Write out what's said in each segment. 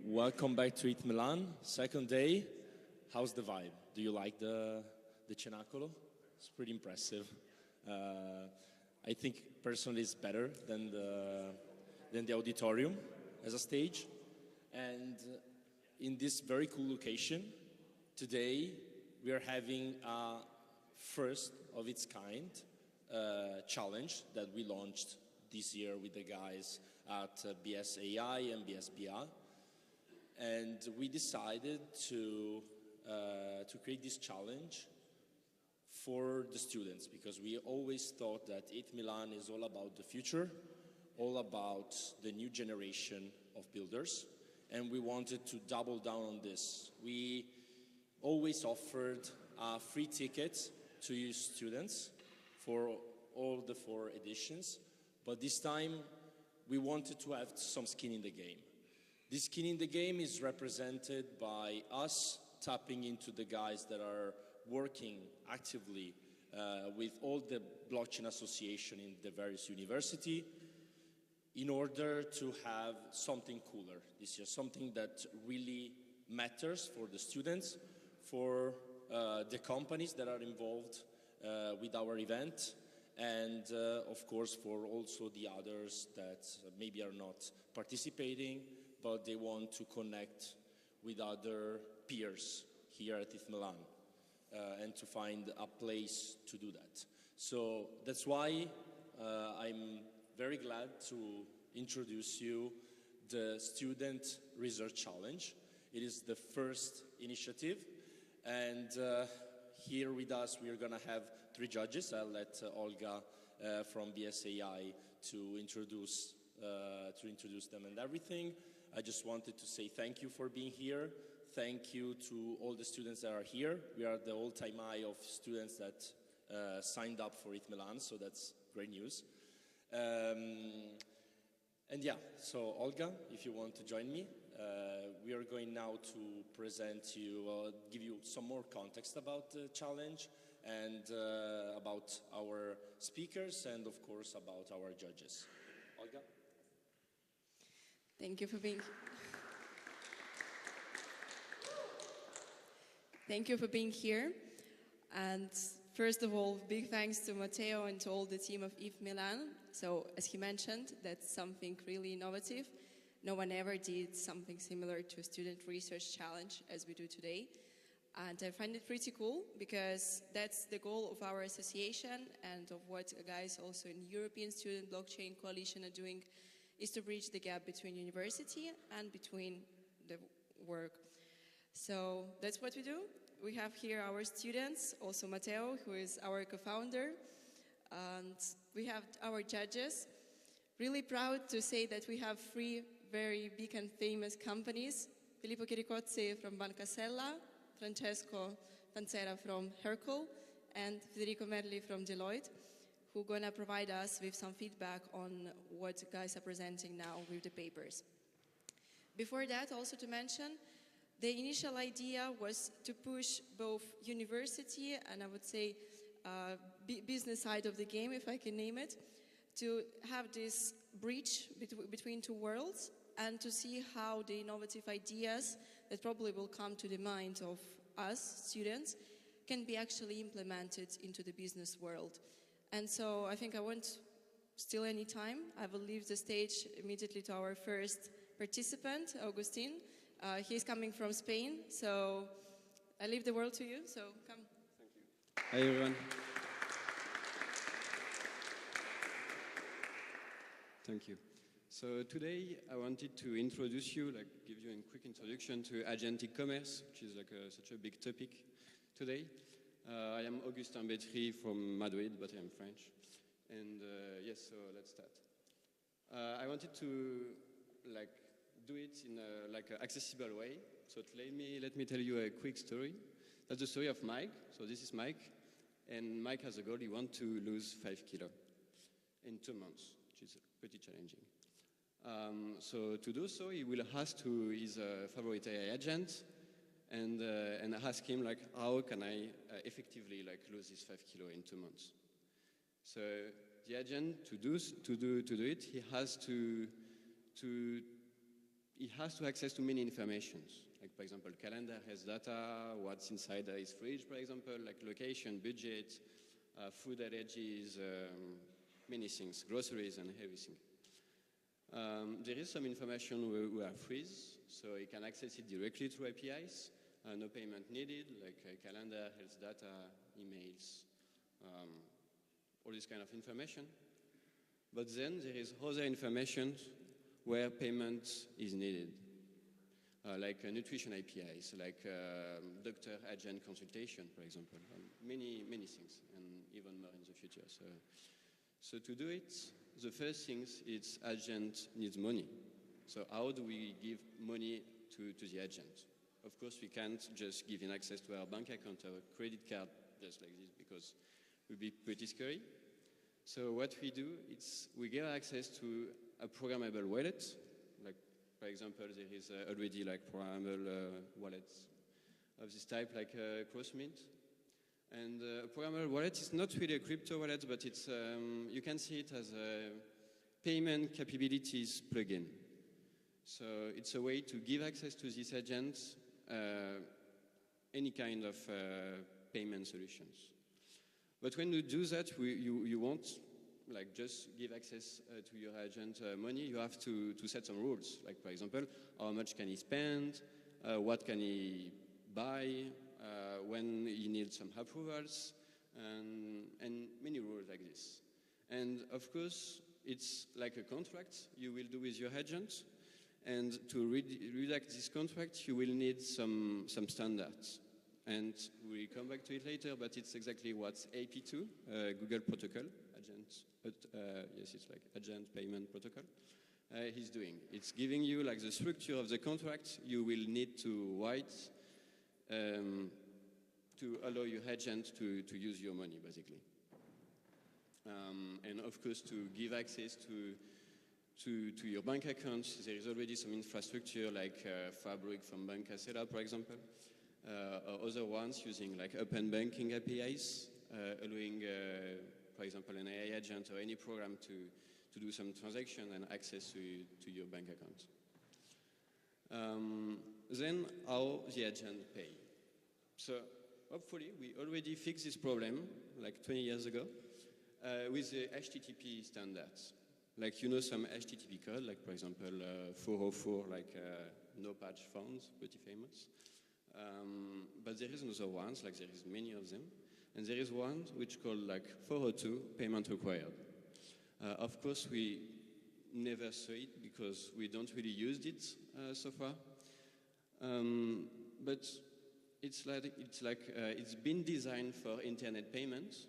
Welcome back to ETHMilan, second day. How's the vibe? Do you like the cenacolo? It's pretty impressive. I think personally it's better than the auditorium as a stage. And in this very cool location, today we are having a first of its kind challenge that we launched this year with the guys at BSAI and BSBR. And we decided to create this challenge for the students, because we always thought that ETHMilan is all about the future, all about the new generation of builders, and we wanted to double down on this. We always offered a free ticket to you students for all the 4 editions, but this time we wanted to have some skin in the game. This skin in the game is represented by us tapping into the guys that are working actively with all the blockchain association in the various universities in order to have something cooler this year, something that really matters for the students, for the companies that are involved with our event, and of course for also the others that maybe are not participating, but they want to connect with other peers here at ETHMilan and to find a place to do that. So that's why I'm very glad to introduce you the Student Research Challenge. It is the first initiative, and here with us we are going to have 3 judges. I'll let Olga from BSAI to introduce them and everything. I just wanted to say thank you for being here. Thank you to all the students that are here. We are the all-time high of students that signed up for ETHMilan, so that's great news. And yeah, so Olga, if you want to join me, we are going now to present you, give you some more context about the challenge and about our speakers and of course about our judges. Olga? Thank you for being here. And first of all, big thanks to Matteo and to all the team of ETHMilan. So as he mentioned, that's something really innovative. No one ever did something similar to a student research challenge as we do today. And I find it pretty cool because that's the goal of our association and of what guys also in European Student Blockchain Coalition are doing, is to bridge the gap between university and between the work. So that's what we do. We have here our students, also Matteo, who is our co-founder, and we have our judges. Really proud to say that we have 3 very big and famous companies: Filippo Chiricozzi from Banca, Sella, Francesco Panzera from Hercle, and Federico Merli from Deloitte, who are going to provide us with some feedback on what guys are presenting now with the papers. Before that, also to mention, the initial idea was to push both university and I would say business side of the game, if I can name it, to have this bridge between 2 worlds and to see how the innovative ideas that probably will come to the mind of us students can be actually implemented into the business world. And so I think I won't steal any time. I will leave the stage immediately to our first participant, Augustin. He's coming from Spain, so I leave the word to you, so come. Thank you. Hi everyone. Thank you. So today I wanted to introduce you, give you a quick introduction to agentic commerce, which is such a big topic today. I am Augustin Bethery from Madrid, but I'm French. And yes, so let's start. I wanted to do it in an accessible way. So let me tell you a quick story. That's the story of Mike. So this is Mike, and Mike has a goal. He wants to lose 5 kilos in 2 months, which is pretty challenging. So to do so, he will ask to his favorite AI agent and ask him how can I effectively lose this 5 kilos in 2 months. So the agent to do it, he has to it has to access to many informations. Like, for example, calendar has data, what's inside his fridge, for example, like location, budget, food allergies, many things, groceries and everything. There is some information we are freeze, so you can access it directly through APIs, no payment needed, like calendar, health data, emails, all this kind of information. But then there is other information where payment is needed, like nutrition APIs, like doctor-agent consultation, for example, many things, and even more in the future. So to do it, the first thing is agent needs money. So how do we give money to the agent? Of course, we can't just give him access to our bank account or credit card just like this, because it would be pretty scary. So what we do is we give access to a programmable wallet. Like, for example, there is already like programmable wallets of this type, like Crossmint. And a programmable wallet is not really a crypto wallet, but it's you can see it as a payment capabilities plugin. So it's a way to give access to these agents any kind of payment solutions. But when you do that, you won't like just give access to your agent money. You have to set some rules. Like, for example, how much can he spend? What can he buy? When he needs some approvals, and many rules like this. And of course, it's like a contract you will do with your agent. And to redact this contract, you will need some standards. And we'll come back to it later, but it's exactly what AP2, Google Protocol, yes, it's like Agent Payment Protocol, is doing. It's giving you like the structure of the contract you will need to write to allow your agent to use your money, basically. And of course, to give access to your bank accounts, there is already some infrastructure like Fabric from Banca, Sella, for example, or other ones using like open banking APIs, allowing, for example, an AI agent or any program to do some transaction and access to your bank account. Then how the agent pay. So hopefully we already fixed this problem like 20 years ago with the HTTP standards. Like, you know, some HTTP code, like for example 404, like no patch found, pretty famous. But there is another ones, like there is many of them. And there is one which called like 402 payment required. Of course, we never saw it because we don't really use it so far. But it's been designed for internet payments,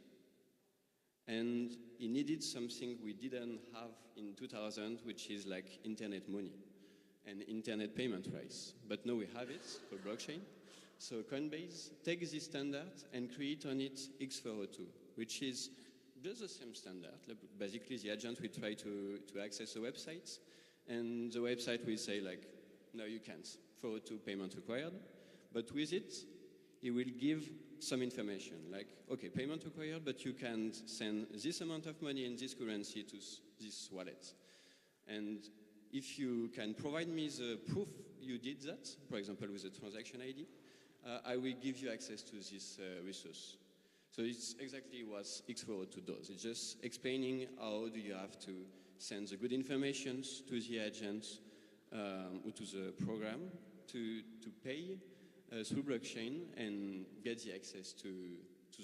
and it needed something we didn't have in 2000, which is like internet money and internet payment rails. But now we have it for blockchain. So Coinbase takes this standard and create on it X402, which is just the same standard. Basically, the agent will try to access the website, and the website will say like, no, you can't. 402 payment required. But with it, it will give some information, like, okay, payment required, but you can send this amount of money in this currency to this wallet. And if you can provide me the proof you did that, for example, with the transaction ID, I will give you access to this resource. So it's exactly what X402 does. It's just explaining how do you have to send the good information to the agent or to the program to pay through blockchain and get the access to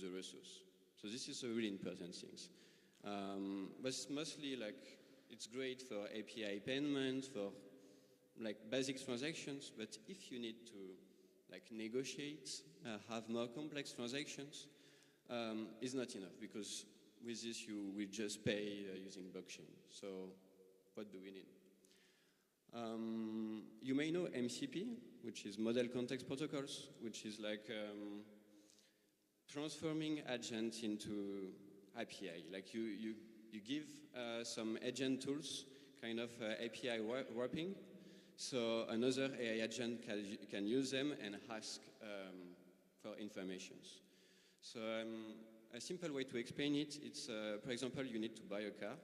the resource. So this is a really important thing. But it's mostly like, it's great for API payments, for like basic transactions, but if you need to like negotiate, have more complex transactions, it's not enough, because with this you will just pay using blockchain. So what do we need? You may know MCP, which is Model Context Protocols, which is like transforming agents into API. Like you give some agent tools, kind of API wrapping, so another AI agent can use them and ask for information. So a simple way to explain it, it's, for example, you need to buy a car.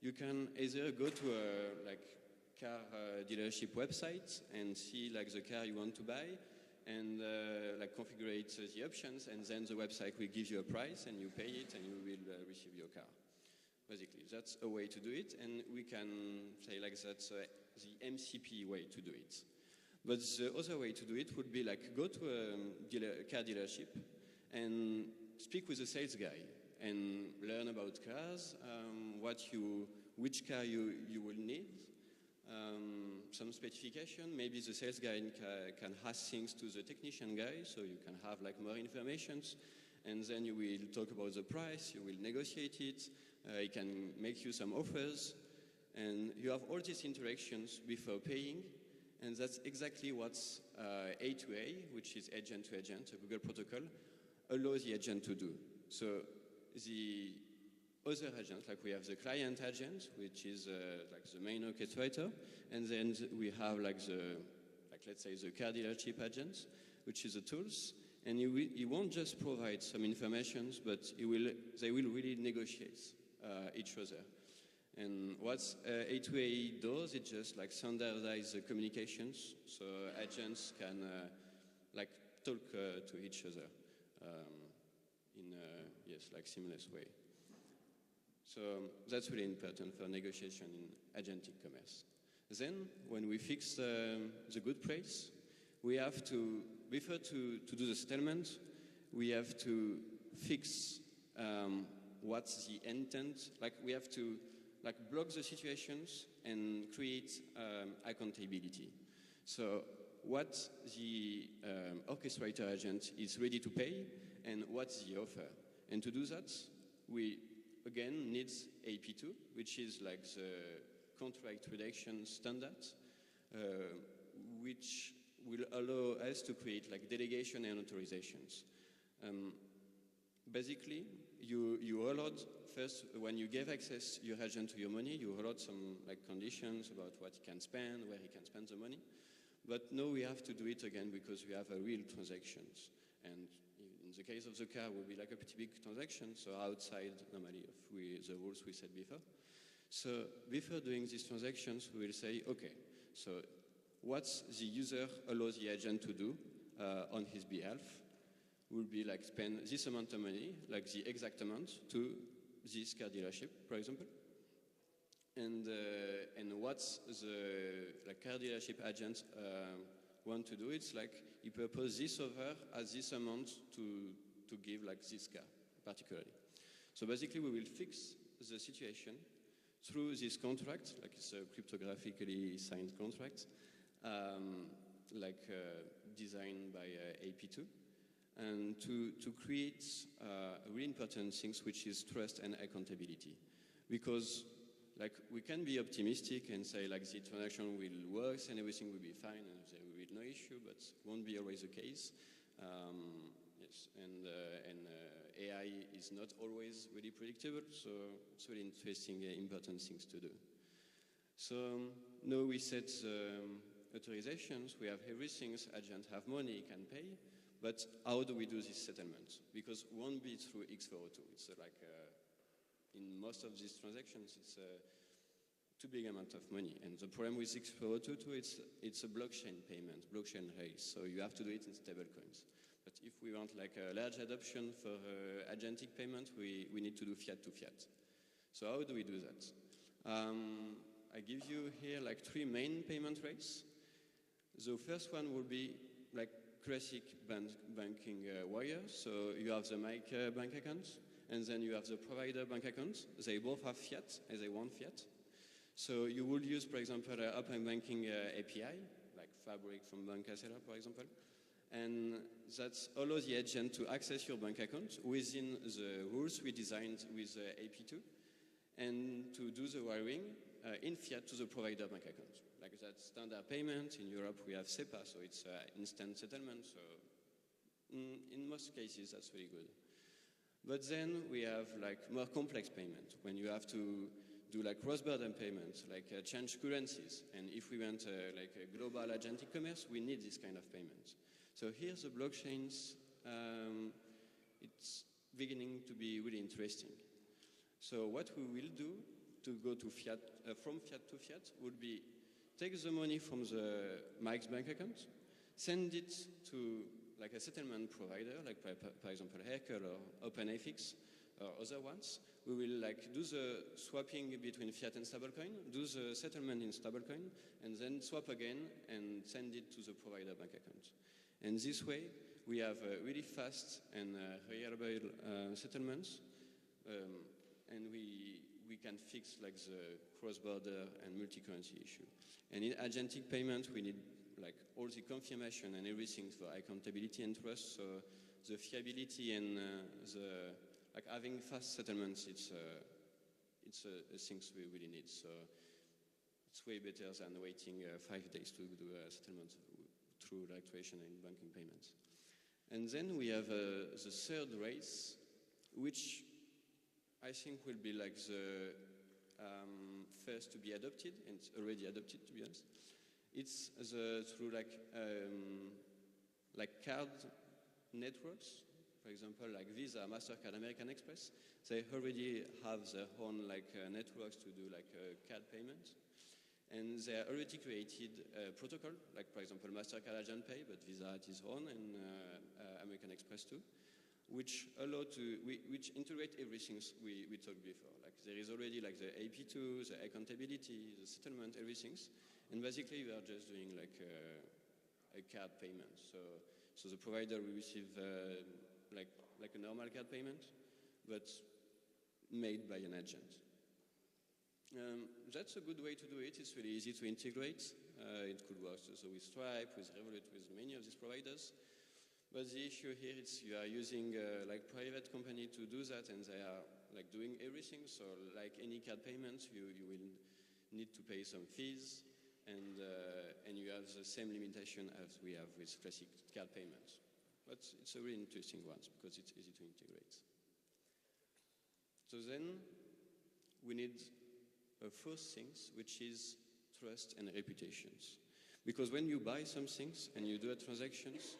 You can either go to car dealership website and see like the car you want to buy and like configure the options, and then the website will give you a price and you pay it and you will receive your car. Basically, that's a way to do it, and we can say like that's the MCP way to do it. But the other way to do it would be like go to a car dealership and speak with the sales guy and learn about cars, which car you will need, some specification. Maybe the sales guy can ask things to the technician guy, so you can have like more information, and then you will talk about the price, you will negotiate it, he can make you some offers, and you have all these interactions before paying, and that's exactly what A2A, which is agent to agent, a Google protocol, allows the agent to do. So the other agents, like we have the client agent, which is like the main orchestrator, and then we have like let's say the car dealership agent, which is the tools, and he won't just provide some information, but they will really negotiate each other. And what A2A does, it just like standardize the communications, so agents can like talk to each other in a like seamless way. So that's really important for negotiation in agentic commerce. Then, when we fix the good price, we have to, before to do the settlement, we have to fix what's the intent. Like we have to like block the situations and create accountability. So what the orchestrator agent is ready to pay and what's the offer. And to do that, we again need AP2, which is like the contract redaction standard, which will allow us to create like delegation and authorizations. Basically, you allowed first, when you gave access your agent to your money, you allowed some like conditions about what he can spend, where he can spend the money. But now we have to do it again because we have a real transactions. And in the case of the car, will be like a pretty big transaction, so outside normally of the rules we said before. So before doing these transactions, we will say, okay, so what the user allows the agent to do on his behalf will be like spend this amount of money, like the exact amount, to this car dealership, for example. And what the car dealership agent want to do, it's like he proposes this offer as this amount to give like this car, particularly. So basically we will fix the situation through this contract, like it's a cryptographically signed contract, designed by AP2, and to create really important things, which is trust and accountability. Because like we can be optimistic and say like the transaction will work and everything will be fine and there will be no issue, but won't be always the case. Yes, and AI is not always really predictable, so it's really interesting, important things to do. So now we set authorizations, we have everything, agent have money, can pay, but how do we do this settlement? Because it won't be through X402. It's like in most of these transactions, it's too big amount of money. And the problem with X402 it's a blockchain payment, blockchain raise. So you have to do it in stablecoins. But if we want like a large adoption for agentic payment, we need to do fiat to fiat. So how do we do that? I give you here like 3 main payment rates. The first one will be like classic banking wire. So you have the MIC bank account, and then you have the provider bank account. They both have fiat, and they want fiat. So you will use, for example, an open banking API, like Fabric from Banca, Sella, for example. And that allows the agent to access your bank account within the rules we designed with AP2, and to do the wiring in fiat to the provider bank account. Like that standard payment. In Europe, we have SEPA, so it's instant settlement. So in most cases, that's really good. But then we have like more complex payment when you have to do like cross-border payments, like change currencies. And if we want like a global agentic commerce, we need this kind of payments. So here the blockchains, it's beginning to be really interesting. So what we will do to go to fiat, from fiat to fiat, would be take the money from the Mike's bank account, send it to like a settlement provider, like for example Hercle or OpenFX or other ones. We will like do the swapping between fiat and stablecoin, do the settlement in stablecoin, and then swap again and send it to the provider bank account. And this way, we have really fast and reliable settlements, and we can fix like the cross-border and multi-currency issue. And in agentic payment, we need like all the confirmation and everything for accountability and trust. So the fiability and like having fast settlements, it's a things we really need. So it's way better than waiting 5 days to do a settlement through like traditional banking payments. And then we have the third race, which I think will be like the first to be adopted, and it's already adopted to be honest. It's through like card networks, for example, like Visa, MasterCard, American Express. They already have their own like networks to do like card payments. And they already created a protocol, like for example MasterCard Agent Pay, but Visa has its own, and American Express too, which which integrate everything we talked before. Like there is already like the AP2, the accountability, the settlement, everything, and basically we are just doing like a card payment. So the provider will receive like a normal card payment, but made by an agent. That's a good way to do it. It's really easy to integrate. It could work also with Stripe, with Revolut, with many of these providers. But the issue here is you are using like private company to do that, and they are like doing everything. So like any card payments, you will need to pay some fees, and you have the same limitation as we have with classic card payments. But it's a really interesting one because it's easy to integrate. So then we need a fourth thing, which is trust and reputations. Because when you buy some things and you do a transactions,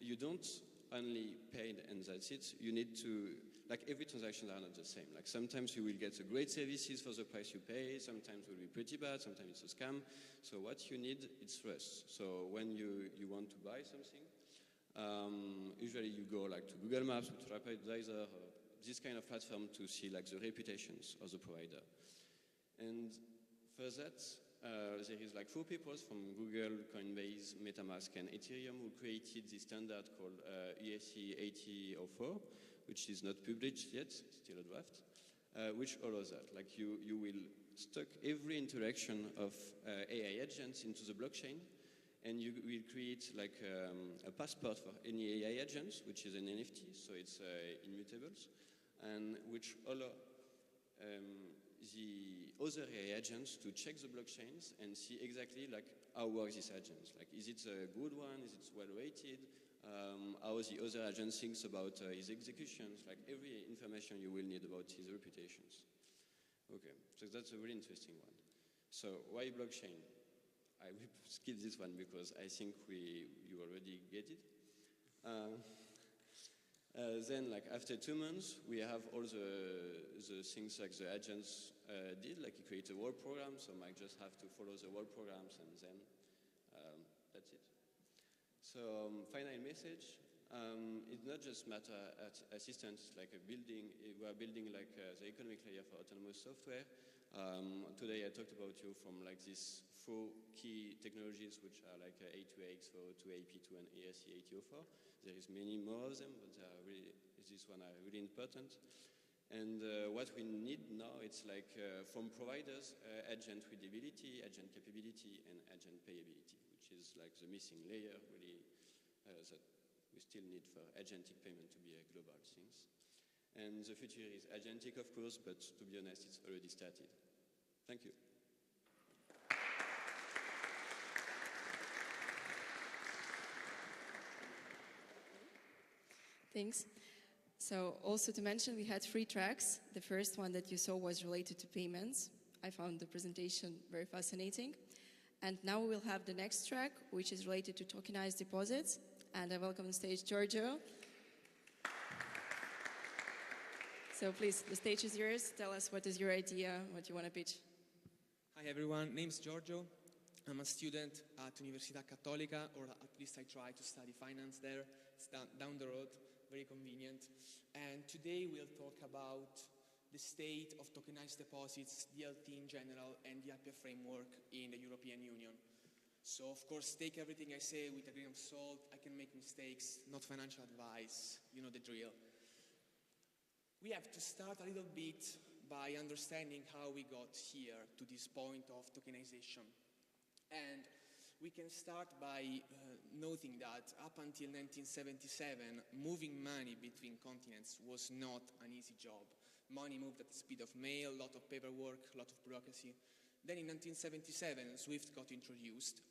you don't only pay and that's it. You need to, like every transaction are not the same. Like sometimes you will get the great services for the price you pay, sometimes it will be pretty bad, sometimes it's a scam. So what you need is trust. So when you want to buy something, usually you go like to Google Maps, to TripAdvisor, or this kind of platform to see like the reputations of the provider. And for that, there is like 4 people from Google, Coinbase, MetaMask, and Ethereum who created this standard called ESG 8004, which is not published yet, still a draft, which allows that. Like you will stock every interaction of AI agents into the blockchain, and you will create like a passport for any AI agents, which is an NFT, so it's immutables, and which allow the other AI agents to check the blockchains and see exactly like how work these agents. Like, is it a good one? Is it well rated? How the other agent thinks about his executions? Like every information you will need about his reputations. Okay, so that's a really interesting one. So why blockchain? I will skip this one because I think you already get it. Then, like after 2 months, we have all the things like the agents did, like he created a work program, so Mike just have to follow the work programs, and then that's it. So final message, it's not just matter assistance, like a building. We are building like the economic layer for autonomous software. Today I talked about you from like these 4 key technologies, which are like A2AX, O2, AP2, and ERC8004. There is many more of them, but they are really, this one are really important. And what we need now, it's like from providers, agent readability, agent capability, and agent payability, which is like the missing layer really that we still need for agentic payment to be a global thing. And the future is agentic, of course, but to be honest, it's already started. Thank you. Thanks. So also to mention, we had 3 tracks. The first one that you saw was related to payments. I found the presentation very fascinating. And now we will have the next track, which is related to tokenized deposits. And I welcome on stage Giorgio. So please, the stage is yours. Tell us what is your idea, what you want to pitch. Hi everyone, name's Giorgio. I'm a student at Università Cattolica, or at least I try to study finance there. It's down the road, very convenient. And today we'll talk about the state of tokenized deposits, DLT in general, and the IPF framework in the European Union. So, of course, take everything I say with a grain of salt. I can make mistakes, not financial advice, you know the drill. We have to start a little bit by understanding how we got here to this point of tokenization. And we can start by noting that up until 1977, moving money between continents was not an easy job. Money moved at the speed of mail, a lot of paperwork, a lot of bureaucracy. Then in 1977, SWIFT got introduced.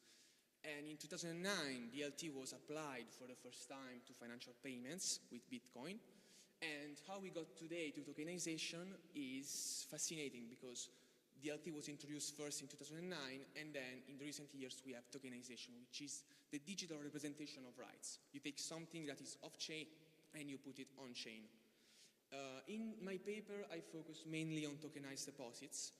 And in 2009, DLT was applied for the first time to financial payments with Bitcoin. And how we got today to tokenization is fascinating because DLT was introduced first in 2009, and then in the recent years we have tokenization, which is the digital representation of rights. You take something that is off-chain and you put it on-chain. In my paper, I focus mainly on tokenized deposits,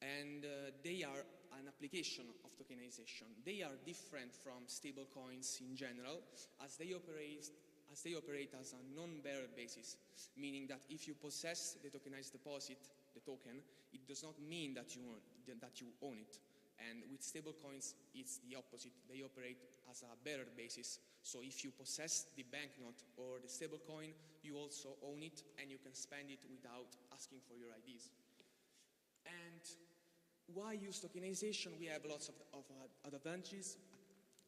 and they are an application of tokenization. They are different from stablecoins in general, as they operate as a non-bearer basis, meaning that if you possess the tokenized deposit, the token, it does not mean that you own it. And with stablecoins, it's the opposite. They operate as a bearer basis. So if you possess the banknote or the stablecoin, you also own it, and you can spend it without asking for your IDs. And why use tokenization? We have lots of advantages.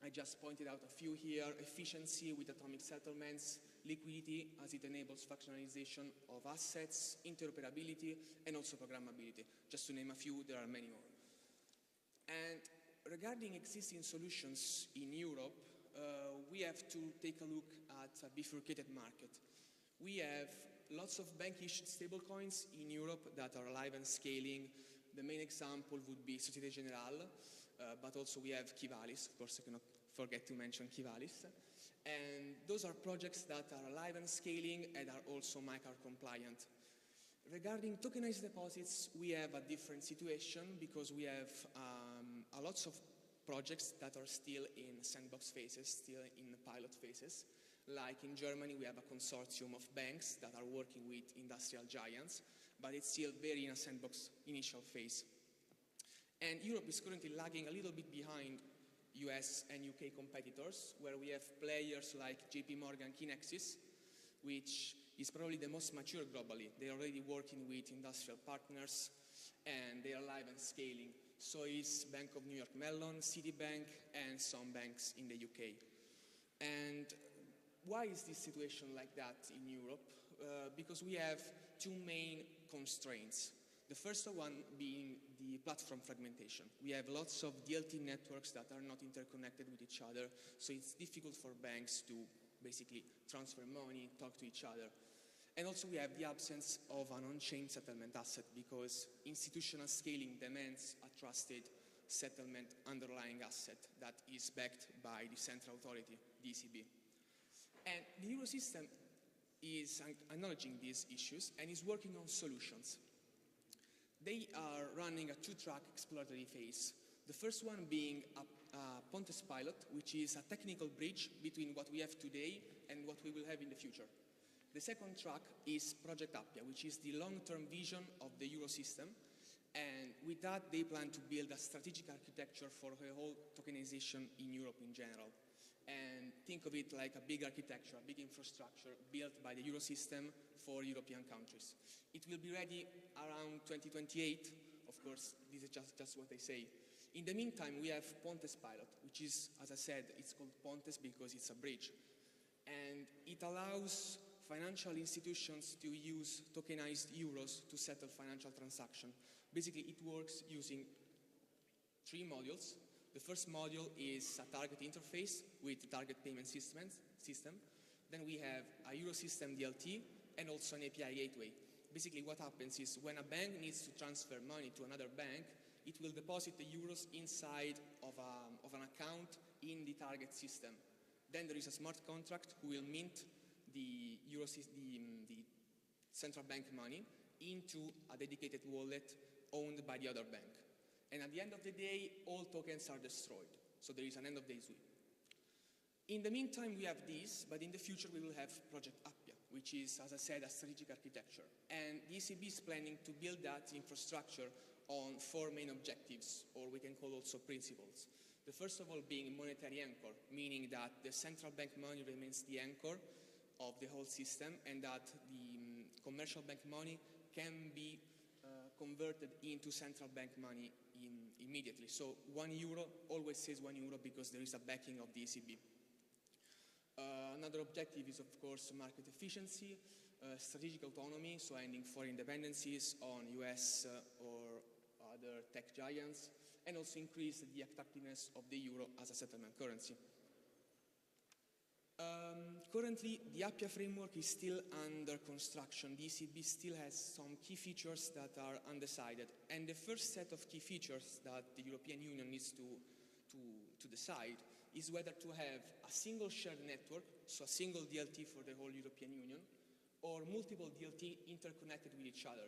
I just pointed out a few here: efficiency with atomic settlements, liquidity as it enables fractionalization of assets, interoperability, and also programmability. Just to name a few, there are many more. And regarding existing solutions in Europe, we have to take a look at a bifurcated market. We have lots of bank-issued stablecoins in Europe that are alive and scaling. The main example would be Société Générale, but also we have Kivalis. Of course, I cannot forget to mention Kivalis. And those are projects that are alive and scaling and are also MiCAR compliant. Regarding tokenized deposits, we have a different situation because we have a lots of projects that are still in sandbox phases, still in pilot phases. Like in Germany, we have a consortium of banks that are working with industrial giants, but it's still very in a sandbox initial phase. And Europe is currently lagging a little bit behind US and UK competitors, where we have players like JP Morgan Kinexys, which is probably the most mature globally. They're already working with industrial partners, and they are live and scaling. So is Bank of New York Mellon, Citibank, and some banks in the UK. And why is this situation like that in Europe? Because we have two main constraints. The first one being the platform fragmentation. We have lots of DLT networks that are not interconnected with each other, so it's difficult for banks to basically transfer money, talk to each other. And also we have the absence of an on-chain settlement asset because institutional scaling demands a trusted settlement underlying asset that is backed by the central authority, the ECB. And the Eurosystem is acknowledging these issues and is working on solutions. They are running a two-track exploratory phase. The first one being a Pontes pilot, which is a technical bridge between what we have today and what we will have in the future. The second track is Project Appia, which is the long-term vision of the Eurosystem. And with that, they plan to build a strategic architecture for the whole tokenization in Europe in general. And think of it like a big architecture, a big infrastructure built by the Eurosystem for European countries. It will be ready around 2028. Of course, this is just what they say. In the meantime, we have Pontes pilot, which is, as I said, it's called Pontes because it's a bridge. And it allows financial institutions to use tokenized euros to settle financial transactions. Basically, it works using three modules. The first module is a target interface with target payment system. Then we have a Eurosystem DLT and also an API gateway. Basically, what happens is when a bank needs to transfer money to another bank, it will deposit the euros inside of an account in the target system. Then there is a smart contract who will mint the central bank money into a dedicated wallet owned by the other bank. And at the end of the day, all tokens are destroyed. So there is an end of day sweep. In the meantime, we have this, but in the future we will have Project Appia, which is, as I said, a strategic architecture. And the ECB is planning to build that infrastructure on 4 main objectives, or we can call also principles. The first of all being monetary anchor, meaning that the central bank money remains the anchor of the whole system, and that the commercial bank money can be converted into central bank money immediately. So €1 always says €1 because there is a backing of the ECB. Another objective is, of course, market efficiency, strategic autonomy, so ending foreign dependencies on US or other tech giants, and also increase the attractiveness of the euro as a settlement currency. Currently, the Appia framework is still under construction. The ECB still has some key features that are undecided. And the first set of key features that the European Union needs to decide is whether to have a single shared network, so a single DLT for the whole European Union, or multiple DLT interconnected with each other.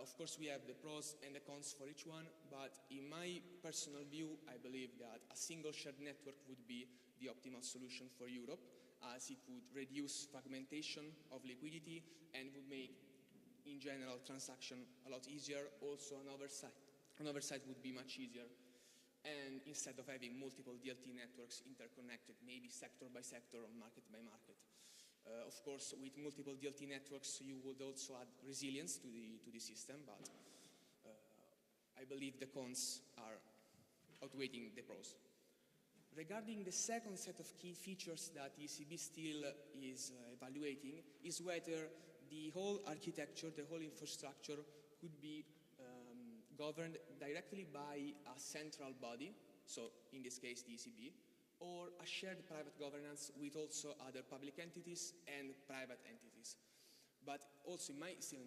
Of course, we have the pros and the cons for each one, but in my personal view, I believe that a single shared network would be the optimal solution for Europe, as it would reduce fragmentation of liquidity and would make, in general, transaction a lot easier. Also, an oversight would be much easier. And instead of having multiple DLT networks interconnected, maybe sector by sector or market by market. Of course, with multiple DLT networks, you would also add resilience to the system, but I believe the cons are outweighing the pros. Regarding the second set of key features that ECB still is evaluating is whether the whole architecture, the whole infrastructure could be governed directly by a central body, so in this case the ECB, or a shared private governance with also other public entities and private entities. But also in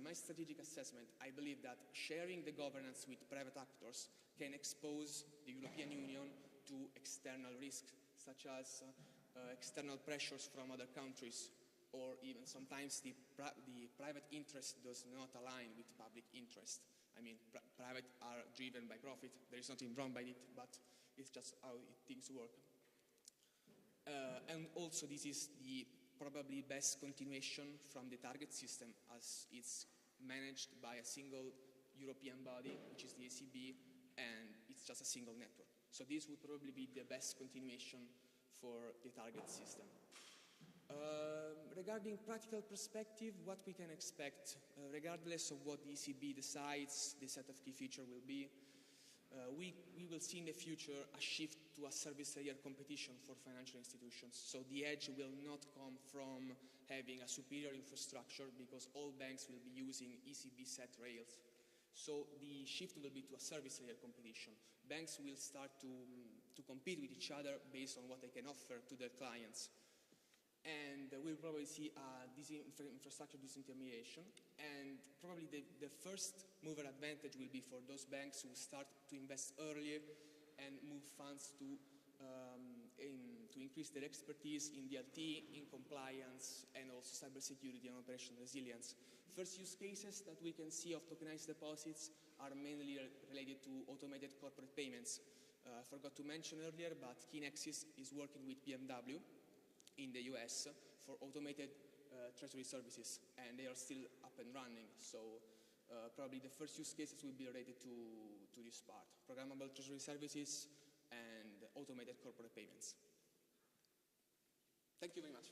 my strategic assessment, I believe that sharing the governance with private actors can expose the European Union to external risks, such as external pressures from other countries, or even sometimes the private interest does not align with public interest. I mean, private are driven by profit. There is nothing wrong by it, but it's just how things work. And also, this is the probably best continuation from the target system, as it's managed by a single European body, which is the ECB, and it's just a single network. So this would probably be the best continuation for the target system. Regarding practical perspective, what we can expect, regardless of what the ECB decides, the set of key features will be, we will see in the future a shift to a service layer competition for financial institutions. So the edge will not come from having a superior infrastructure, because all banks will be using ECB set rails. So the shift will be to a service layer competition. Banks will start to compete with each other based on what they can offer to their clients. And we'll probably see infrastructure disintermediation. And probably the first mover advantage will be for those banks who start to invest earlier and move funds to increase their expertise in DLT, in compliance, and also cybersecurity and operational resilience. First use cases that we can see of tokenized deposits are mainly related to automated corporate payments. I forgot to mention earlier, but Kinexys is working with BMW in the US for automated treasury services, and they are still up and running. So probably the first use cases will be related to this part: programmable treasury services and automated corporate payments. Thank you very much.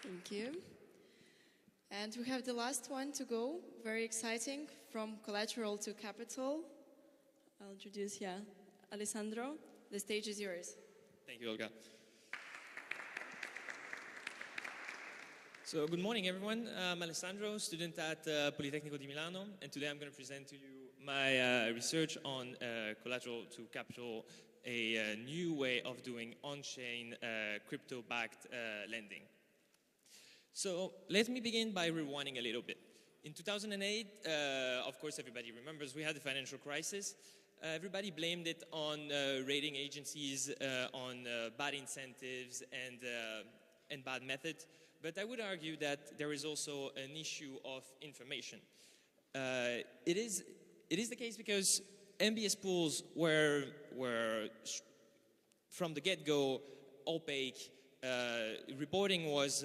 Thank you. And we have the last one to go. Very exciting. From collateral to capital. I'll introduce, Alessandro. The stage is yours. Thank you, Olga. So good morning, everyone. I'm Alessandro, student at Politecnico di Milano, and today I'm going to present to you my research on collateral to capital, a new way of doing on-chain crypto-backed lending. So let me begin by rewinding a little bit. In 2008, of course, everybody remembers we had the financial crisis. Everybody blamed it on rating agencies, on bad incentives and bad methods. But I would argue that there is also an issue of information. It is the case because MBS pools were from the get-go opaque. Reporting was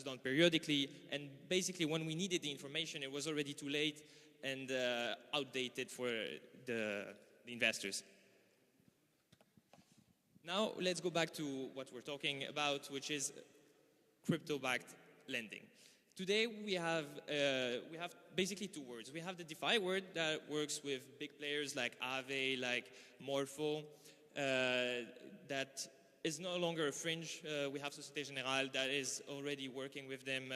done periodically, and basically when we needed the information, it was already too late and outdated for the investors. Now let's go back to what we're talking about, which is crypto-backed lending. Today we have basically two words. We have the DeFi word that works with big players like Aave, like Morpho, that is no longer a fringe. We have Société Générale that is already working with them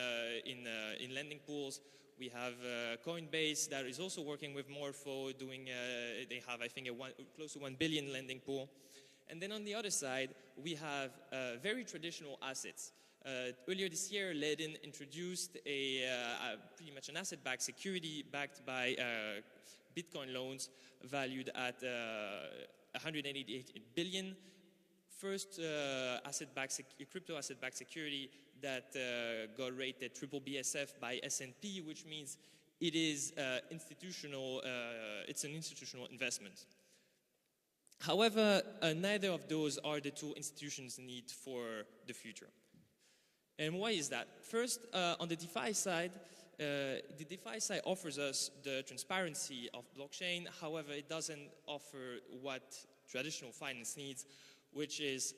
in lending pools. We have Coinbase that is also working with Morpho, doing. They have, I think, close to 1 billion lending pool. And then on the other side, we have very traditional assets. Earlier this year, Ledin introduced pretty much an asset-backed security backed by Bitcoin loans valued at 188 billion. First crypto asset-backed security that got rated triple BSF by S&P, which means it is institutional. It's an institutional investment. However, neither of those are the two institutions need for the future. And why is that? First, on the DeFi side, the DeFi side offers us the transparency of blockchain. However, it doesn't offer what traditional finance needs, which is,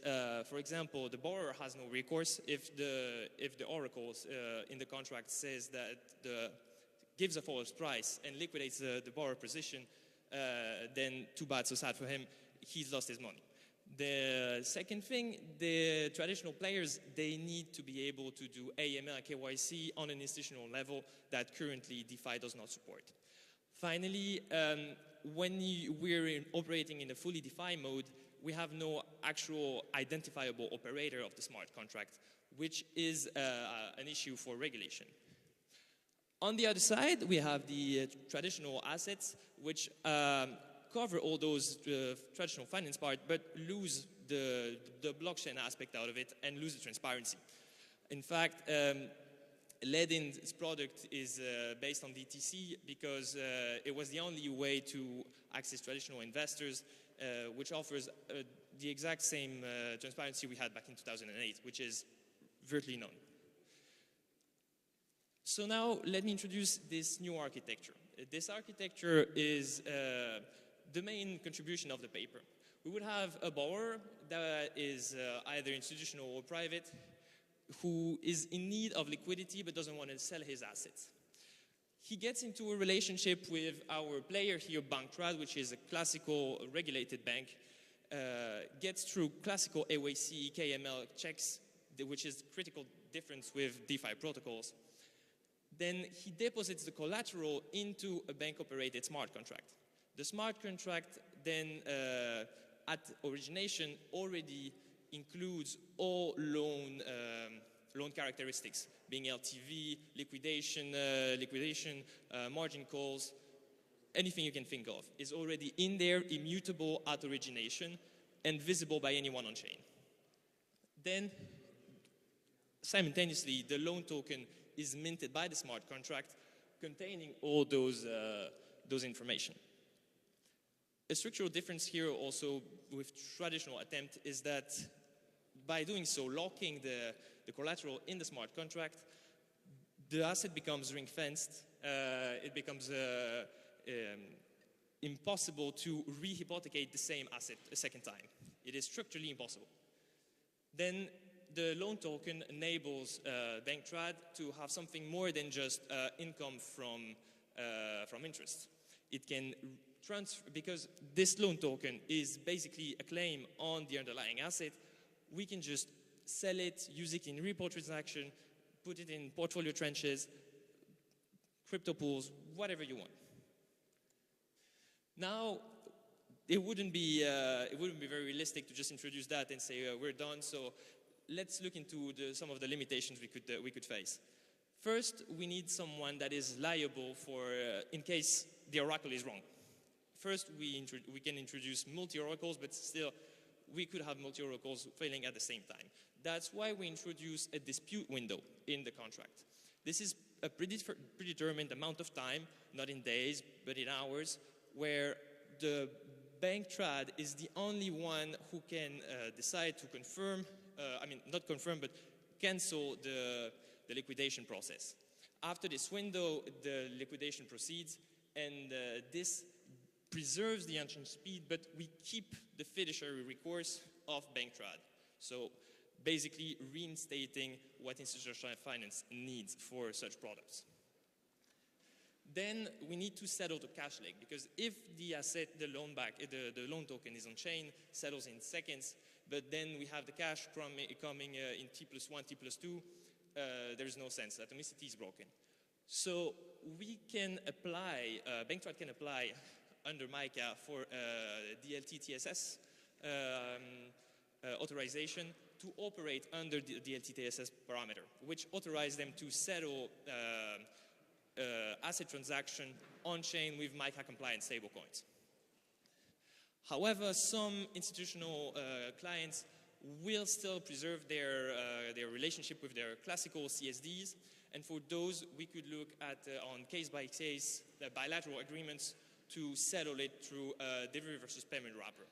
for example, the borrower has no recourse if the oracles in the contract says that gives a false price and liquidates the borrower position, then too bad, so sad for him. He's lost his money. The second thing, the traditional players, they need to be able to do AML and KYC on an institutional level that currently DeFi does not support. Finally, when we're operating in a fully DeFi mode, we have no actual identifiable operator of the smart contract, which is an issue for regulation. On the other side, we have the traditional assets, which cover all those traditional finance part, but lose the blockchain aspect out of it and lose the transparency. In fact, Ledin's product is based on DTC because it was the only way to access traditional investors, which offers the exact same transparency we had back in 2008, which is virtually none. So now let me introduce this new architecture. This architecture is the main contribution of the paper. We would have a borrower that is either institutional or private who is in need of liquidity but doesn't want to sell his assets. He gets into a relationship with our player here, Banca, which is a classical regulated bank, gets through classical AYC, KML checks, which is critical difference with DeFi protocols. Then he deposits the collateral into a bank-operated smart contract. The smart contract then, at origination, already includes all loan characteristics, being LTV, liquidation, margin calls, anything you can think of is already in there, immutable at origination, and visible by anyone on chain. Then, simultaneously, the loan token is minted by the smart contract, containing all those information. A structural difference here also with traditional attempt is that by doing so, locking the collateral in the smart contract, the asset becomes ring-fenced. It becomes impossible to re-hypothecate the same asset a second time. It is structurally impossible. Then the loan token enables bank trad to have something more than just income from interest. It can transfer, because this loan token is basically a claim on the underlying asset, we can just sell it, use it in repo transaction, put it in portfolio trenches, crypto pools, whatever you want. Now, it wouldn't be very realistic to just introduce that and say we're done. So let's look into some of the limitations we could face. First, we need someone that is liable for in case the oracle is wrong. First, we can introduce multi-oracles, but still, we could have multi-oracles failing at the same time. That's why we introduce a dispute window in the contract. This is a predetermined amount of time, not in days, but in hours, where the bank trad is the only one who can decide to confirm, not confirm, but cancel the liquidation process. After this window, the liquidation proceeds, and this preserves the on-chain speed, but we keep the fiduciary recourse of bank trad. So basically reinstating what institutional finance needs for such products. Then we need to settle the cash leg, because if the asset, the loan token is on chain, settles in seconds, but then we have the cash coming in T+1, T+2, there's no sense. Atomicity is broken. So we can apply, Banktrat can apply under MiCA for DLT TSS authorization to operate under the DLT TSS parameter, which authorizes them to settle asset transaction on-chain with MiCA compliant stablecoins. However, some institutional clients will still preserve their relationship with their classical CSDs, and for those we could look at on case-by-case bilateral agreements to settle it through a delivery versus payment wrapper.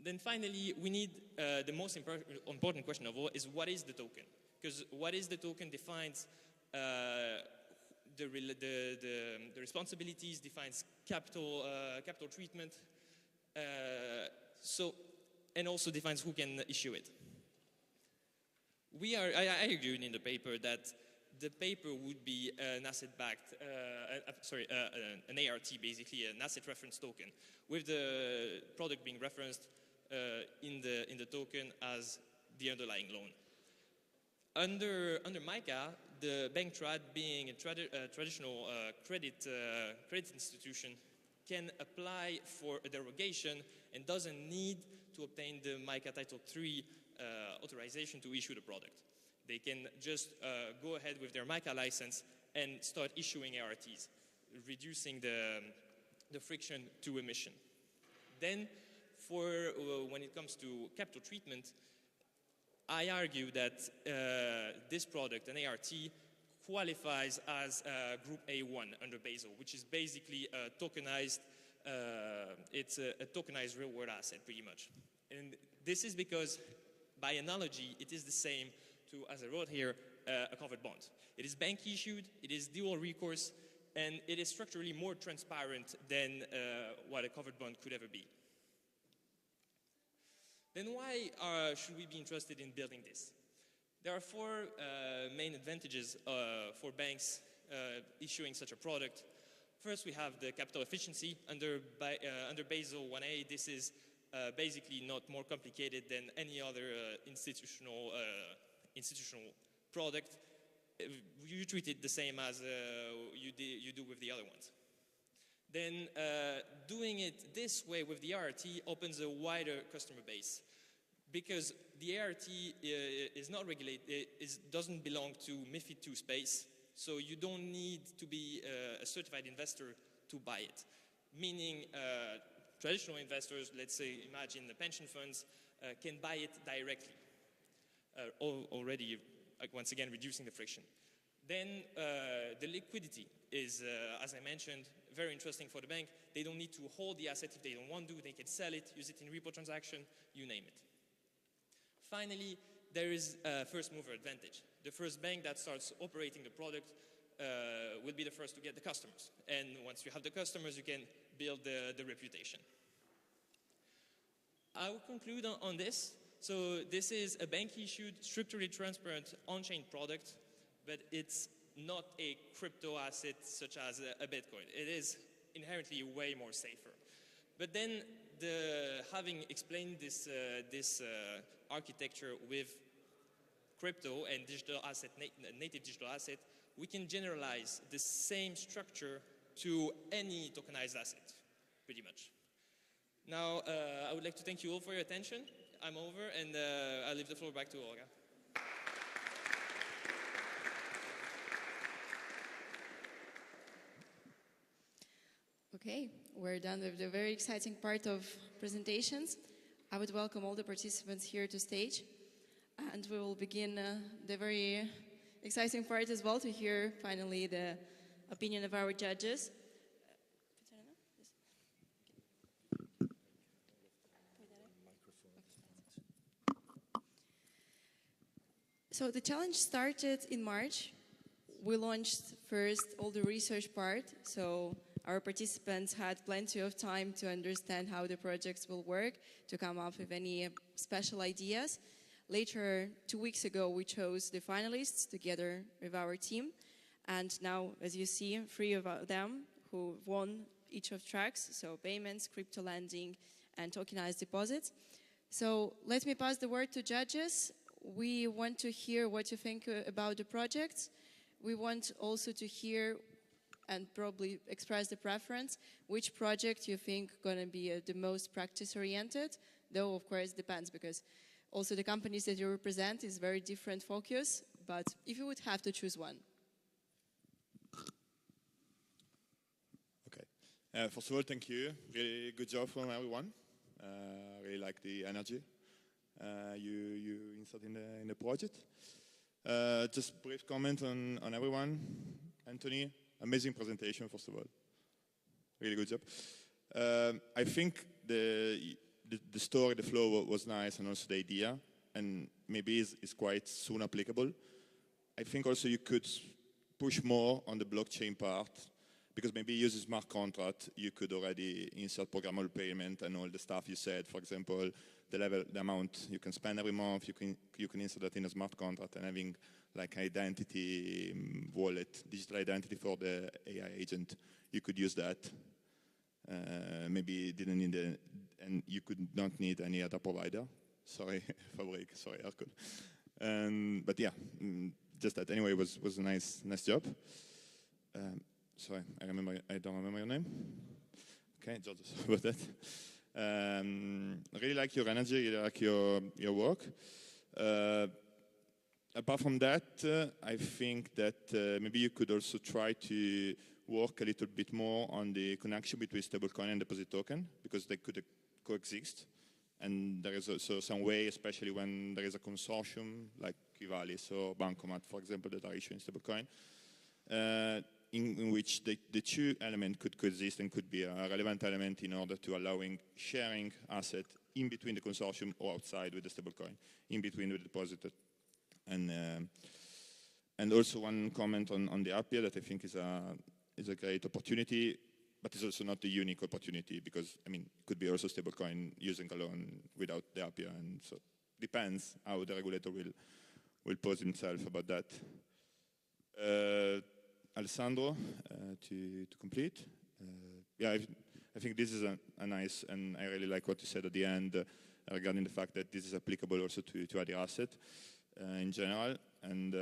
Then finally, we need the most important question of all is what is the token? Because what is the token defines the responsibilities, defines capital treatment, and also defines who can issue it. I argued in the paper that the paper would be an asset-backed, an ART basically, an asset reference token, with the product being referenced in the token as the underlying loan. Under MiCA, the bank trad, being a traditional credit institution, can apply for a derogation and doesn't need to obtain the MiCA Title III authorization to issue the product. They can just go ahead with their MiCA license and start issuing ARTs, reducing the friction to emission. Then, for when it comes to capital treatment, I argue that this product, an ART, qualifies as Group A1 under Basel, which is basically a tokenized, it's a tokenized real-world asset, pretty much. And this is because, by analogy, it is the same to, as I wrote here, a covered bond. It is bank-issued, it is dual recourse, and it is structurally more transparent than what a covered bond could ever be. Then why should we be interested in building this? There are four main advantages for banks issuing such a product. First, we have the capital efficiency. Under Basel 1A, this is basically not more complicated than any other institutional product. You treat it the same as you do with the other ones. Then doing it this way with the ART opens a wider customer base, because the ART is not regulated, doesn't belong to MiFID II space, so you don't need to be a certified investor to buy it. Meaning traditional investors, let's say imagine the pension funds, can buy it directly, already once again reducing the friction. Then the liquidity is, as I mentioned, very interesting for the bank. They don't need to hold the asset if they don't want to. They can sell it, use it in repo transaction, you name it. Finally, there is a first mover advantage. The first bank that starts operating the product will be the first to get the customers. And once you have the customers, you can build the reputation. I will conclude on this. So this is a bank-issued, structurally transparent on-chain product, but it's not a crypto asset such as a Bitcoin. It is inherently way more safer. But then, having explained this architecture with crypto and digital asset, native digital asset, we can generalize the same structure to any tokenized asset, pretty much. Now, I would like to thank you all for your attention. I'm over, and I'll leave the floor back to Olga. Okay, we're done with the very exciting part of presentations. I would welcome all the participants here to stage. And we will begin the very exciting part as well to hear finally the opinion of our judges. So the challenge started in March. We launched first all the research part, so our participants had plenty of time to understand how the projects will work, to come up with any special ideas. Later, 2 weeks ago, we chose the finalists together with our team. And now, as you see, 3 of them who won each of tracks, so payments, crypto lending, and tokenized deposits. So let me pass the word to judges. We want to hear what you think about the projects. We want also to hear and probably express the preference, which project you think going to be the most practice-oriented, though of course depends, because also the companies that you represent is very different focus, but if you would have to choose one. Okay. First of all, thank you. Really good job from everyone. Really like the energy you insert in the project. Just brief comment on everyone. Anthony, amazing presentation, first of all. Really good job. I think the story, the flow was nice, and also the idea, and maybe is quite soon applicable. I think also you could push more on the blockchain part, because maybe using smart contract, you could already insert programmable payment and all the stuff you said. For example, the amount you can spend every month, you can insert that in a smart contract, and having like identity wallet, digital identity for the AI agent, you could use that. Maybe didn't need and you could not need any other provider. Sorry, Fabric, sorry, Hercle. But yeah, just that. Anyway, was a nice job. Sorry, I don't remember your name. Okay, Giorgio, sorry about that. Really like your energy, really like your work. Apart from that, I think that maybe you could also try to work a little bit more on the connection between stablecoin and deposit token, because they could coexist. And there is also some way, especially when there is a consortium like Qivalis or Bancomat, for example, that are issuing stablecoin, in which the two elements could coexist and could be a relevant element in order to allowing sharing asset in between the consortium or outside with the stablecoin, in between with the depositor. And also one comment on the API that I think is a great opportunity, but it's also not the unique opportunity, because I mean it could be also stablecoin using alone without the API, and so depends how the regulator will pose himself about that. Alessandro, to complete. Yeah, I think this is a nice, and I really like what you said at the end regarding the fact that this is applicable also to other assets in general. And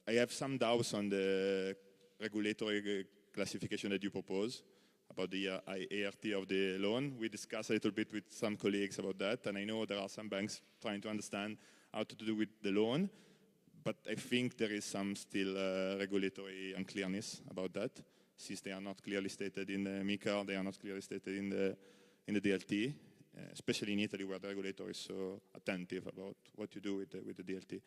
I have some doubts on the regulatory classification that you propose about the ART of the loan. We discussed a little bit with some colleagues about that, and I know there are some banks trying to understand how to do with the loan, but I think there is some still regulatory unclearness about that, since they are not clearly stated in the MiCA, they are not clearly stated in the DLT, especially in Italy, where the regulator is so attentive about what you do with the DLT.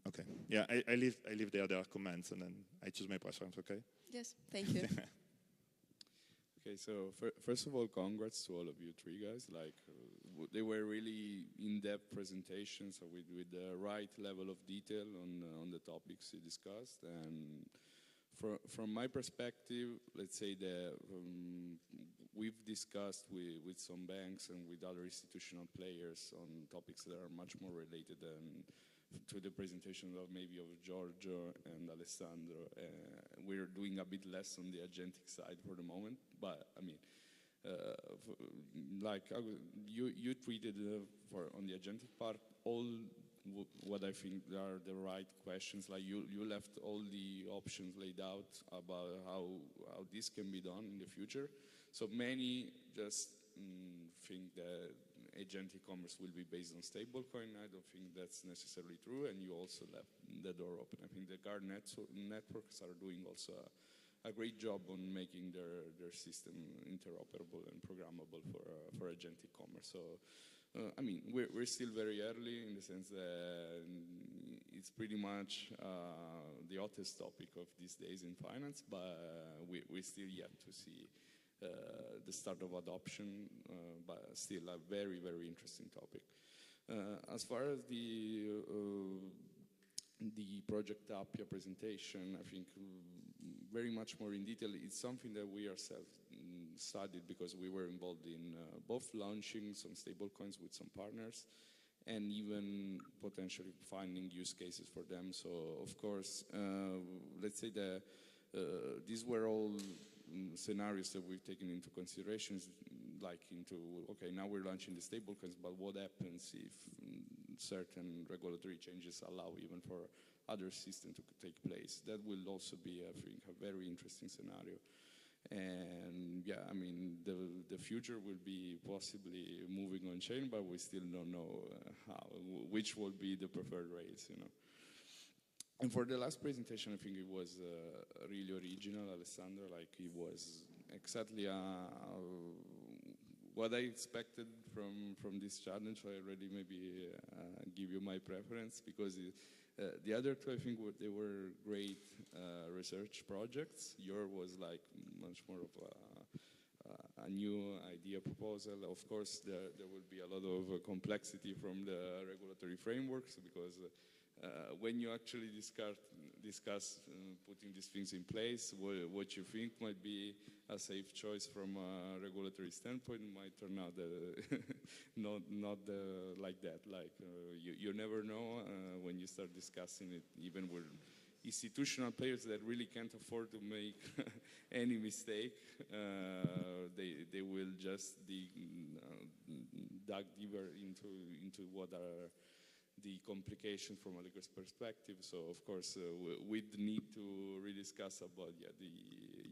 Okay, yeah, I leave there their comments, and then I choose my preference, okay? Yes, thank you. Okay, so first of all, congrats to all of you three guys. Like, they were really in-depth presentations, so with the right level of detail on the topics you discussed. And from my perspective, let's say that we've discussed with some banks and with other institutional players on topics that are much more related to the presentation of maybe of Giorgio and Alessandro. We're doing a bit less on the agentic side for the moment, but I mean, like you treated on the agentic part all what I think are the right questions. Like you left all the options laid out about how this can be done in the future. So many just think that agentic commerce will be based on stablecoin. I don't think that's necessarily true, and you also left the door open. I think the card networks are doing also a great job on making their system interoperable and programmable for agentic commerce. So, I mean, we're still very early in the sense that it's pretty much the hottest topic of these days in finance, but we're still yet to see the start of adoption, but still a very, very interesting topic. As far as the project Appia presentation, I think very much more in detail, it's something that we ourselves studied because we were involved in both launching some stablecoins with some partners and even potentially finding use cases for them. So, of course, let's say that these were all scenarios that we've taken into considerations, like okay, now we're launching the stablecoins, but what happens if certain regulatory changes allow even for other systems to take place? That will also be, I think, a very interesting scenario. And yeah, I mean, the future will be possibly moving on chain, but we still don't know which will be the preferred rails, you know. And for the last presentation, I think it was really original, Alessandro. Like, it was exactly what I expected from this challenge. I already maybe give you my preference, because the other two, I think, they were great research projects. Yours was like much more of a new idea proposal. Of course, there will be a lot of complexity from the regulatory frameworks, because when you actually discuss putting these things in place, what you think might be a safe choice from a regulatory standpoint might turn out not like that. Like you never know when you start discussing it, even with institutional players that really can't afford to make any mistake. They will just dig deeper into what are the complications from a legal perspective. So, of course, we'd need to rediscuss about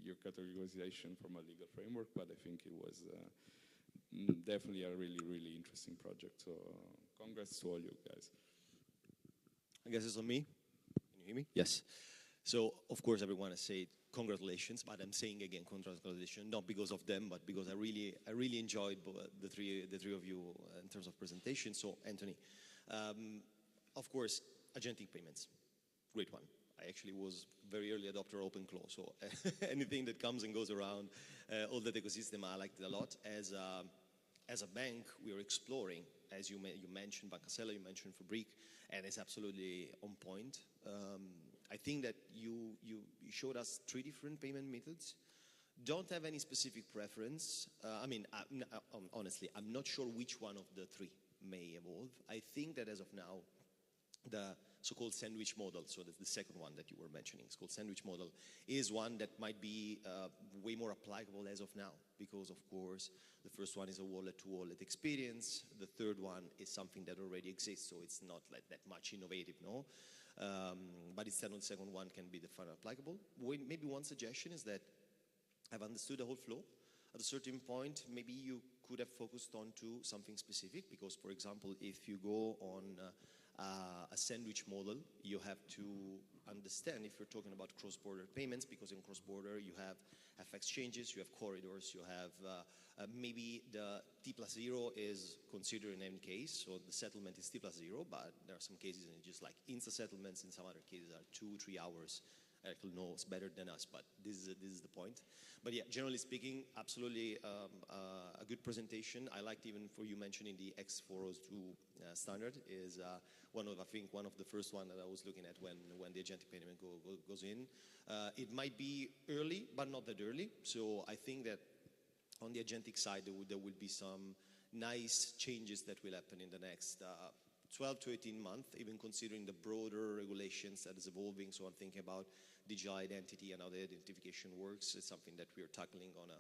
your categorization from a legal framework, but I think it was definitely a really, really interesting project. So, congrats to all you guys. I guess it's on me. Can you hear me? Yes. So, of course, everyone has said congratulations, but I'm saying again congratulations, not because of them, but because I really enjoyed the three of you in terms of presentation. So, Anthony, of course, agentic payments, great one. I actually was very early adopter of OpenClaw, so anything that comes and goes around all that ecosystem, I liked it a lot. As a bank, we are exploring, as you mentioned, Banca Sella, you mentioned Fabric, and it's absolutely on point. I think that you showed us 3 different payment methods. Don't have any specific preference. I mean, honestly, I'm not sure which one of the 3 may evolve. I think that as of now, the so-called sandwich model, so that's the second one that you were mentioning, it's called sandwich model, is one that might be way more applicable as of now, because of course the first one is a wallet-to-wallet experience, the third one is something that already exists, so it's not like that much innovative, no? But instead on the second one can be the final applicable. Maybe one suggestion is that I've understood the whole flow. At a certain point, maybe you could have focused on to something specific, because, for example, if you go on a sandwich model, you have to understand if you're talking about cross-border payments, because in cross-border you have FX changes, you have corridors, you have maybe the T+0 is considered in any case, so the settlement is T+0, but there are some cases and it's just like insta-settlements, in some other cases are 2-3 hours. Hercle knows better than us, but this is the point. But yeah, generally speaking, absolutely a good presentation. I liked even for you mentioning the X402 standard is I think one of the first one that I was looking at when the agentic payment goes in. It might be early, but not that early. So I think that on the agentic side, there will be some nice changes that will happen in the next 12 to 18 months, even considering the broader regulations that is evolving. So I'm thinking about digital identity and how the identification works. It's something that we're tackling on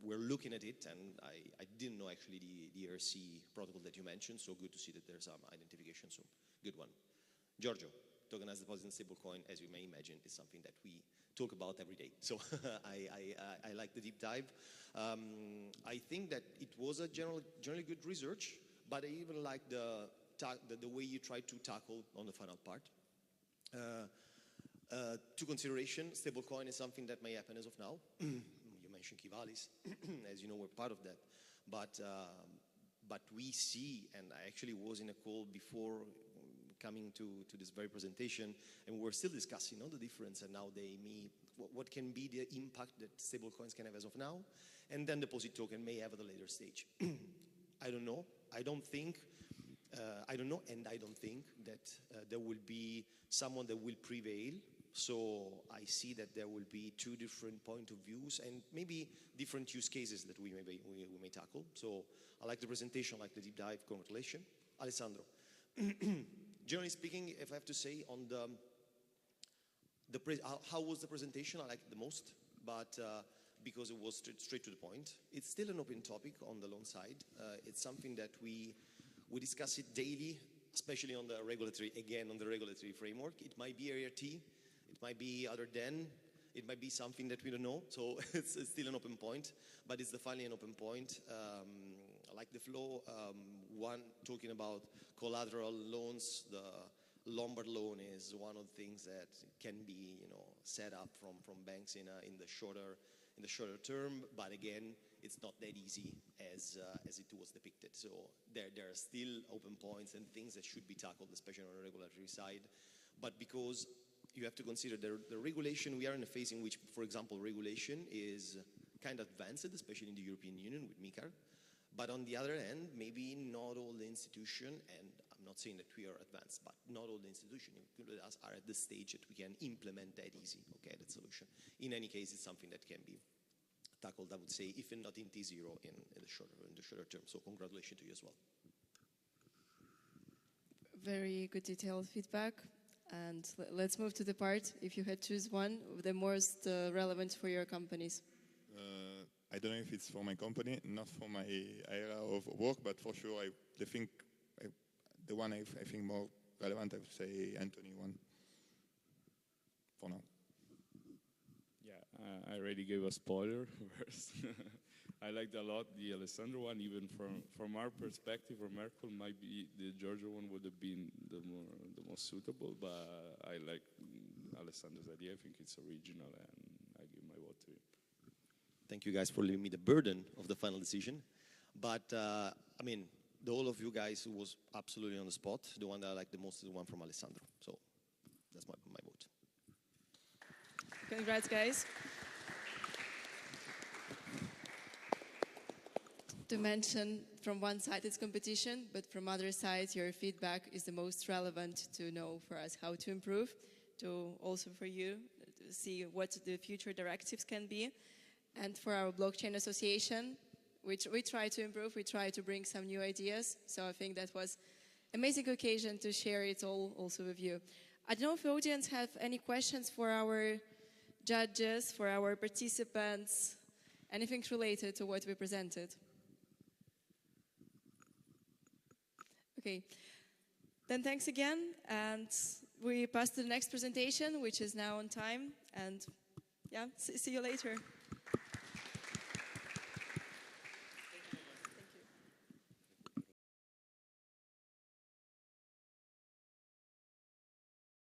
we're looking at it, and I didn't know actually the ERC protocol that you mentioned, so good to see that there's some identification, so good one. Giorgio, tokenized deposit and stablecoin, as you may imagine, is something that we talk about every day. So I like the deep dive. I think that it was a generally good research, but I even like the way you tried to tackle on the final part. two considerations. Stablecoin is something that may happen as of now. You mentioned Kivalis. As you know, we're part of that. But we see, and I actually was in a call before coming to this very presentation, and we're still discussing the difference and how they meet, what can be the impact that stablecoins can have as of now, and then deposit token may have at a later stage. I don't know. I don't know, and I don't think that there will be someone that will prevail. So I see that there will be two different point of views and maybe different use cases that we may tackle. So I like the presentation, I like the deep dive. Congratulations. Alessandro. Generally speaking, if I have to say on how was the presentation, I liked it the most, but because it was straight to the point. It's still an open topic on the loan side. It's something that we discuss it daily, especially on the regulatory framework. It might be ART, it might be other than, it might be something that we don't know. So it's still an open point, but it's definitely an open point. I like the flow. One talking about collateral loans, the Lombard loan is one of the things that can be set up from banks in the shorter term, but again, it's not that easy as it was depicted. So there are still open points and things that should be tackled, especially on the regulatory side. But because you have to consider the regulation, we are in a phase in which, for example, regulation is kind of advanced, especially in the European Union with MiCAR. But on the other hand, maybe not all the institutions, and I'm not saying that we are advanced, but not all the institutions, including us, are at the stage that we can implement that easy, okay, that solution. In any case, it's something that can be tackled, I would say, if not in T0, in the shorter term. So congratulations to you as well. Very good detailed feedback. And let's move to the part, if you had to choose one, the most relevant for your companies. I don't know if it's for my company, not for my area of work, but for sure, the one I think more relevant, I would say Anthony one, for now. Yeah, I already gave a spoiler first. I liked a lot the Alessandro one, even from our perspective, from Hercle, might be the Giorgio one would have been the most suitable, but I like Alessandro's idea. I think it's original, and I give my vote to him. Thank you guys for leaving me the burden of the final decision. But, I mean, the all of you guys was absolutely on the spot. The one that I like the most is the one from Alessandro. So that's my vote. Congrats, guys. To mention, from one side it's competition, but from other side your feedback is the most relevant to know for us how to improve, to also for you to see what the future directives can be. And for our blockchain association, which we try to improve, we try to bring some new ideas. So I think that was an amazing occasion to share it all also with you. I don't know if the audience have any questions for our judges, for our participants, anything related to what we presented. Okay, then thanks again, and we pass to the next presentation, which is now on time, and yeah, see you later.